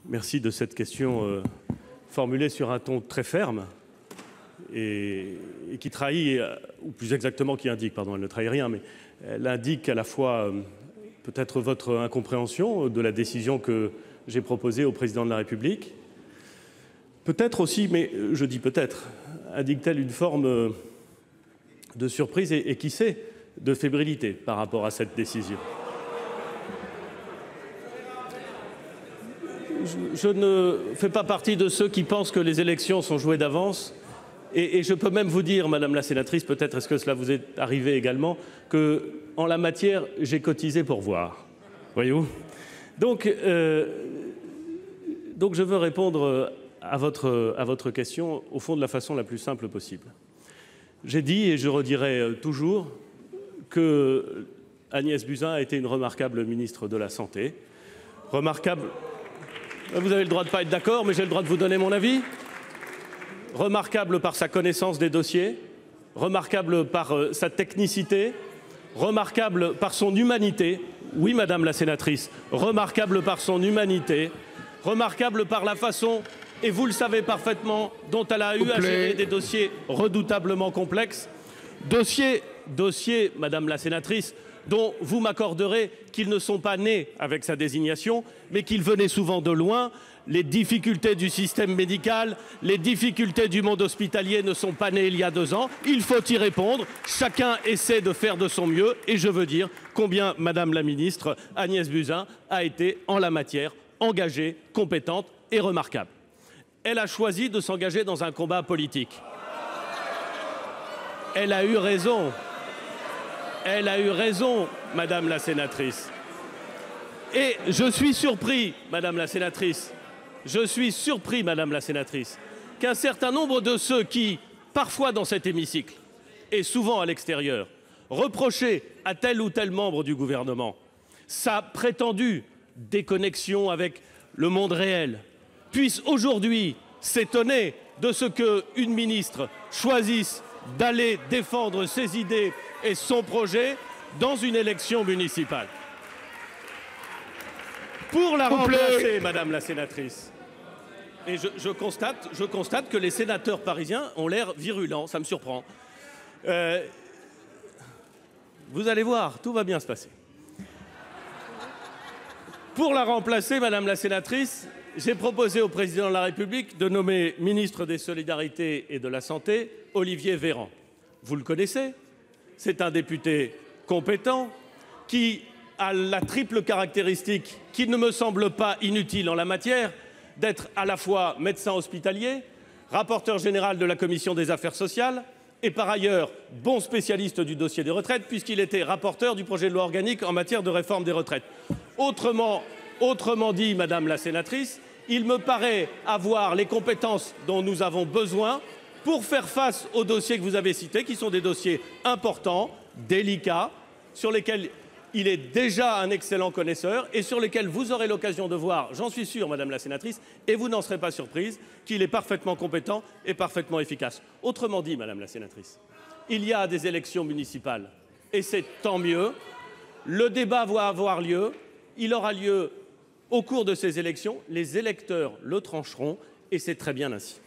Merci de cette question formulée sur un ton très ferme et qui trahit, ou plus exactement qui indique, pardon, elle ne trahit rien, mais elle indique à la fois peut-être votre incompréhension de la décision que j'ai proposée au président de la République. Peut-être aussi, mais je dis peut-être, indique-t-elle une forme de surprise et qui sait, de fébrilité par rapport à cette décision. Je ne fais pas partie de ceux qui pensent que les élections sont jouées d'avance. Et je peux même vous dire, Madame la sénatrice, peut-être est-ce que cela vous est arrivé également, qu'en la matière, j'ai cotisé pour voir. Voyez-vous ? Donc, je veux répondre à votre question, au fond, de la façon la plus simple possible. J'ai dit, et je redirai toujours, que Agnès Buzyn a été une remarquable ministre de la Santé. Remarquable. Vous avez le droit de ne pas être d'accord, mais j'ai le droit de vous donner mon avis. Remarquable par sa connaissance des dossiers, remarquable par sa technicité, remarquable par son humanité. Oui, Madame la sénatrice, remarquable par son humanité, remarquable par la façon, et vous le savez parfaitement, dont elle a eu à gérer des dossiers redoutablement complexes. Dossiers, Madame la sénatrice, dont vous m'accorderez qu'ils ne sont pas nés avec sa désignation, mais qu'ils venaient souvent de loin. Les difficultés du système médical, les difficultés du monde hospitalier ne sont pas nées il y a 2 ans. Il faut y répondre. Chacun essaie de faire de son mieux. Et je veux dire combien Madame la ministre Agnès Buzyn a été, en la matière, engagée, compétente et remarquable. Elle a choisi de s'engager dans un combat politique. Elle a eu raison. Elle a eu raison, Madame la sénatrice. Et je suis surpris, Madame la sénatrice, qu'un certain nombre de ceux qui, parfois dans cet hémicycle, et souvent à l'extérieur, reprochaient à tel ou tel membre du gouvernement sa prétendue déconnexion avec le monde réel, puissent aujourd'hui s'étonner de ce qu'une ministre choisisse d'aller défendre ses idées et son projet dans une élection municipale. Pour la remplacer, Madame la sénatrice. Et je constate que les sénateurs parisiens ont l'air virulents, ça me surprend. Vous allez voir, tout va bien se passer. Pour la remplacer, Madame la sénatrice, j'ai proposé au président de la République de nommer ministre des Solidarités et de la Santé Olivier Véran. Vous le connaissez, c'est un député compétent qui a la triple caractéristique, qui ne me semble pas inutile en la matière, d'être à la fois médecin hospitalier, rapporteur général de la Commission des affaires sociales et par ailleurs bon spécialiste du dossier des retraites puisqu'il était rapporteur du projet de loi organique en matière de réforme des retraites. Autrement dit, Madame la sénatrice, il me paraît avoir les compétences dont nous avons besoin pour faire face aux dossiers que vous avez cités, qui sont des dossiers importants, délicats, sur lesquels il est déjà un excellent connaisseur et sur lesquels vous aurez l'occasion de voir, j'en suis sûr, Madame la sénatrice, et vous n'en serez pas surprise, qu'il est parfaitement compétent et parfaitement efficace. Autrement dit, Madame la sénatrice, il y a des élections municipales et c'est tant mieux. Le débat va avoir lieu, il aura lieu au cours de ces élections, les électeurs le trancheront et c'est très bien ainsi.